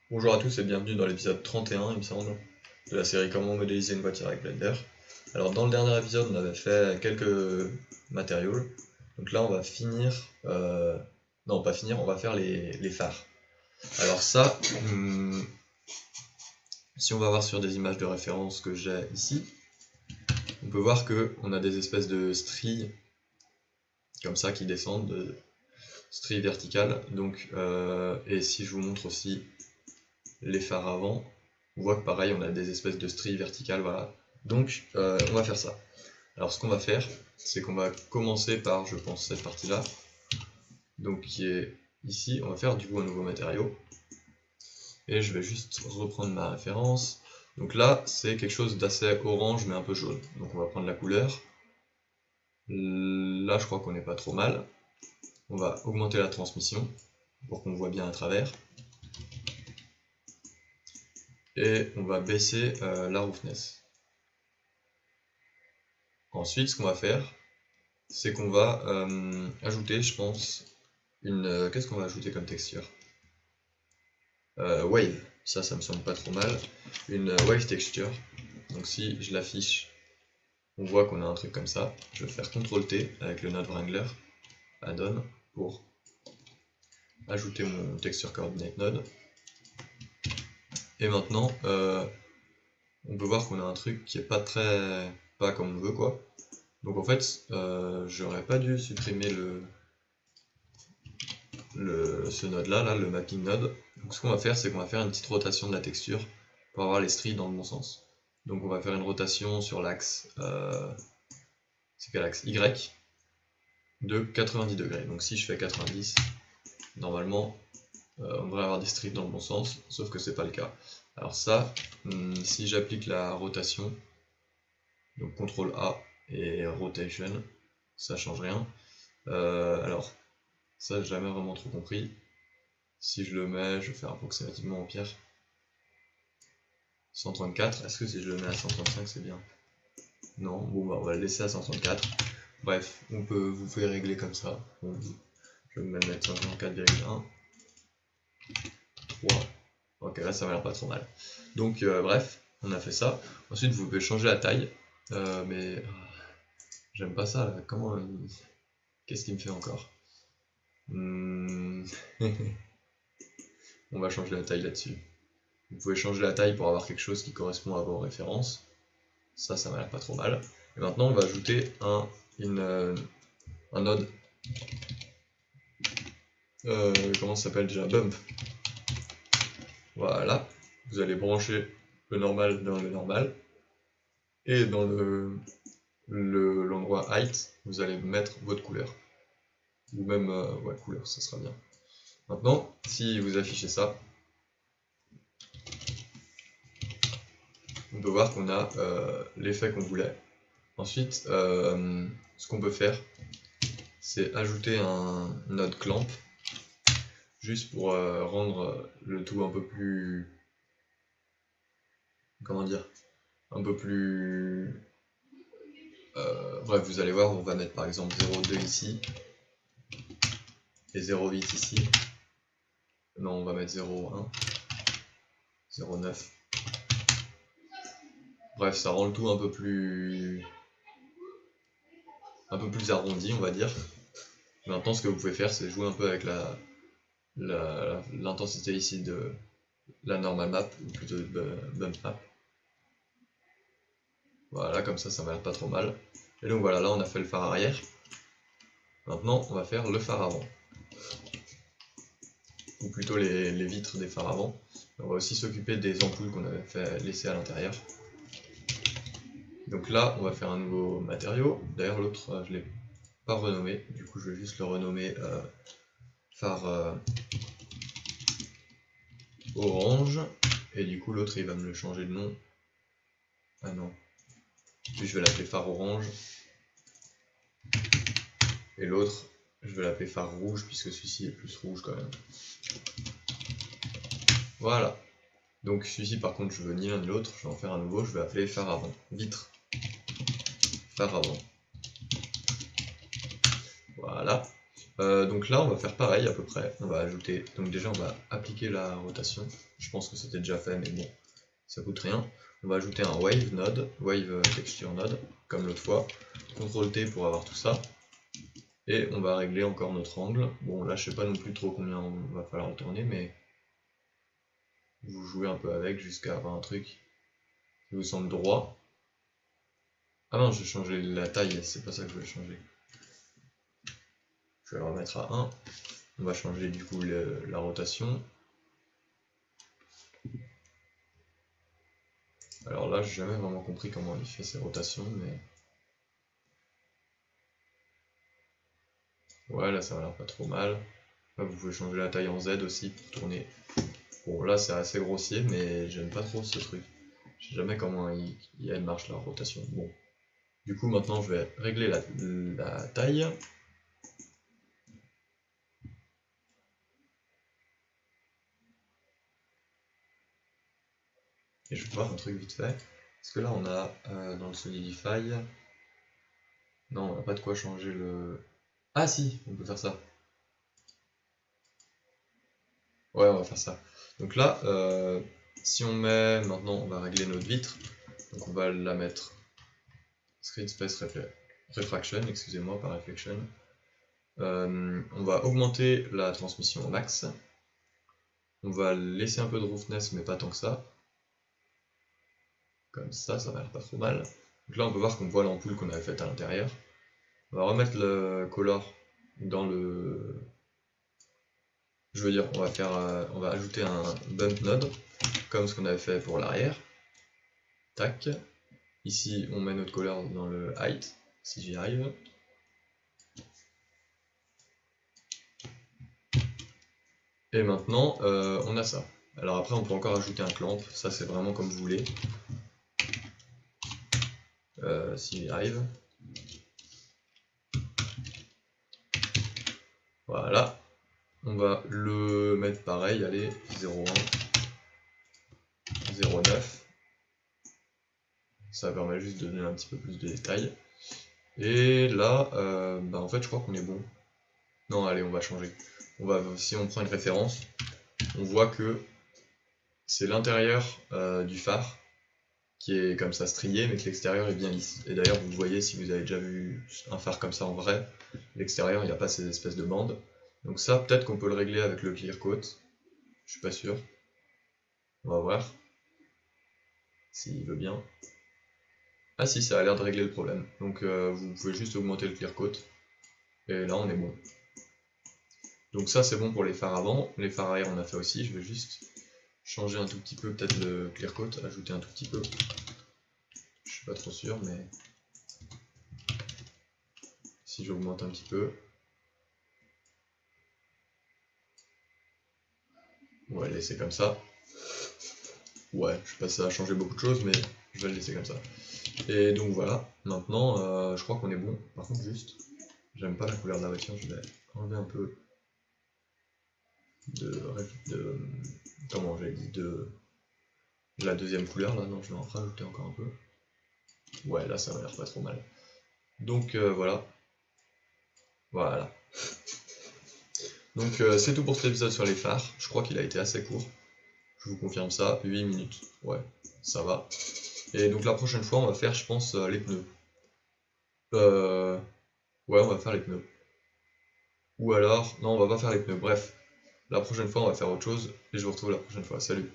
Bonjour à tous et bienvenue dans l'épisode 31, il me semble, de la série Comment modéliser une voiture avec Blender. Alors dans le dernier épisode, on avait fait quelques matériaux. Donc là, on va finir... Non, pas finir, on va faire les phares. Alors ça, si on va voir sur des images de référence que j'ai ici, on peut voir qu'on a des espèces de stries comme ça qui descendent, de stries verticales. Donc, et si je vous montre aussi les phares avant, on voit que pareil on a des espèces de stries verticales, voilà. Donc on va faire ça. Alors ce qu'on va faire, c'est qu'on va commencer par, je pense, cette partie-là, donc qui est ici. On va faire du coup un nouveau matériau, et je vais juste reprendre ma référence. Donc là, c'est quelque chose d'assez orange, mais un peu jaune. Donc on va prendre la couleur. Là, je crois qu'on n'est pas trop mal. On va augmenter la transmission, pour qu'on voit bien à travers. Et on va baisser la roughness. Ensuite, ce qu'on va faire, c'est qu'on va ajouter, je pense, une... qu'est-ce qu'on va ajouter comme texture? Wave, ça me semble pas trop mal. Une wave texture. Donc si je l'affiche, on voit qu'on a un truc comme ça. Je vais faire CTRL-T avec le Node Wrangler add-on pour ajouter mon texture coordinate node. Et maintenant, on peut voir qu'on a un truc qui est pas comme on veut, quoi. Donc en fait, j'aurais pas dû supprimer ce node là, le mapping node. Donc ce qu'on va faire, c'est qu'on va faire une petite rotation de la texture pour avoir les stries dans le bon sens. Donc on va faire une rotation sur l'axe, c'est quel axe? Y, de 90 degrés. Donc si je fais 90, normalement on devrait avoir des stries dans le bon sens, sauf que c'est pas le cas. Alors ça, si j'applique la rotation, donc CTRL A et rotation, ça change rien. Alors ça j'ai jamais vraiment trop compris. Si je le mets, je vais faire approximativement au pire 134. Est-ce que si je le mets à 135 c'est bien? Non, bon bah on va le laisser à 134. Bref, vous pouvez régler comme ça. Bon, je vais me mettre 134,1. 3. Ok, là ça m'a l'air pas trop mal. Donc bref, on a fait ça. Ensuite vous pouvez changer la taille. Mais j'aime pas ça là. Comment qu'est-ce qu'il me fait encore? On va changer la taille là-dessus. Vous pouvez changer la taille pour avoir quelque chose qui correspond à vos références. Ça m'a l'air pas trop mal. Et maintenant on va ajouter un node. Comment ça s'appelle déjà? Bump. Voilà. Vous allez brancher le normal dans le normal. Et dans l'endroit height, vous allez mettre votre couleur. Ou même, ouais, couleur, ça sera bien. Maintenant, si vous affichez ça, on peut voir qu'on a l'effet qu'on voulait. Ensuite, ce qu'on peut faire, c'est ajouter un node clamp, juste pour rendre le tout un peu plus... Comment dire? Un peu plus... bref, vous allez voir, on va mettre par exemple 0,2 ici, et 0,8 ici. Non, on va mettre 0,1, 0,9. Bref, ça rend le tout un peu plus arrondi, on va dire. Maintenant, ce que vous pouvez faire, c'est jouer un peu avec l'intensité ici de la normal map, ou plutôt bump map. Voilà, comme ça m'a l'air pas trop mal. Et donc voilà, là on a fait le phare arrière. Maintenant, on va faire le phare avant. Ou plutôt les vitres des phares avant. On va aussi s'occuper des ampoules qu'on avait laisser à l'intérieur. Donc là, on va faire un nouveau matériau. D'ailleurs, l'autre, je ne l'ai pas renommé. Du coup, je vais juste le renommer phare orange. Et du coup, l'autre, il va me le changer de nom. Ah non. Puis je vais l'appeler phare orange. Et l'autre, je vais l'appeler phare rouge, puisque celui-ci est plus rouge quand même. Voilà. Donc celui-ci, par contre, je veux ni l'un ni l'autre. Je vais en faire un nouveau. Je vais appeler phare avant. Vitre. Phare avant. Voilà. Donc là on va faire pareil à peu près, on va ajouter, donc déjà on va appliquer la rotation, je pense que c'était déjà fait mais bon, ça coûte rien. On va ajouter un wave node, wave texture node, comme l'autre fois, CTRL T pour avoir tout ça, et on va régler encore notre angle. Bon là je sais pas non plus trop combien on va falloir le tourner, mais vous jouez un peu avec jusqu'à avoir un truc qui vous semble droit. Ah non, je vais changer la taille, c'est pas ça que je vais changer. Je vais le remettre à 1. On va changer du coup la rotation. Alors là, j'ai jamais vraiment compris comment il fait ses rotations, mais... Ouais, là ça va l'air pas trop mal. Là, vous pouvez changer la taille en Z aussi pour tourner. Bon, là c'est assez grossier, mais j'aime pas trop ce truc. Je sais jamais comment elle marche la rotation. Bon. Du coup, maintenant je vais régler la taille. Et je vais voir un truc vite fait. Parce que là on a dans le Solidify... Non, on n'a pas de quoi changer le... Ah si, on peut faire ça. Ouais, on va faire ça. Donc là, si on met... Maintenant, on va régler notre vitre. Donc on va la mettre... Screen Space Refraction, excusez-moi, pas Reflection. On va augmenter la transmission au max. On va laisser un peu de roughness, mais pas tant que ça. Comme ça va l'air pas trop mal. Donc là, on peut voir qu'on voit l'ampoule qu'on avait faite à l'intérieur. On va remettre le color dans le... Je veux dire, on va ajouter un bump node, comme ce qu'on avait fait pour l'arrière. Tac. Ici, on met notre color dans le height, si j'y arrive. Et maintenant, on a ça. Alors après, on peut encore ajouter un clamp, ça c'est vraiment comme vous voulez. Si j'y arrive. Voilà. On va le mettre pareil, allez, 0,1, 0,9. Ça permet juste de donner un petit peu plus de détails. Et là, en fait, je crois qu'on est bon. Non, allez, on va changer. Si on prend une référence, on voit que c'est l'intérieur du phare qui est comme ça strié, mais que l'extérieur est bien lisse. Et d'ailleurs, vous voyez, si vous avez déjà vu un phare comme ça en vrai, l'extérieur, il n'y a pas ces espèces de bandes. Donc ça, peut-être qu'on peut le régler avec le clear coat. Je suis pas sûr. On va voir s'il veut bien. Ah si, ça a l'air de régler le problème. Donc vous pouvez juste augmenter le clear coat. Et là, on est bon. Donc ça, c'est bon pour les phares avant. Les phares arrière, on a fait aussi. Je vais juste changer un tout petit peu, peut-être le clear coat, ajouter un tout petit peu. Je suis pas trop sûr, mais si j'augmente un petit peu. On va le laisser comme ça. Ouais, je sais pas si ça va changer beaucoup de choses, mais je vais le laisser comme ça. Et donc voilà, maintenant je crois qu'on est bon. Par contre, juste, j'aime pas la couleur de la voiture, je vais enlever un peu comment j'ai dit, de la deuxième couleur là. Non, je vais en rajouter encore un peu. Ouais, là ça va l'air pas trop mal. Donc voilà. Voilà. Donc c'est tout pour cet épisode sur les phares. Je crois qu'il a été assez court. Je vous confirme ça, 8 minutes. Ouais, ça va. Et donc la prochaine fois, on va faire, je pense, les pneus. Ouais, on va faire les pneus. Ou alors, non, on va pas faire les pneus. Bref, la prochaine fois, on va faire autre chose. Et je vous retrouve la prochaine fois. Salut!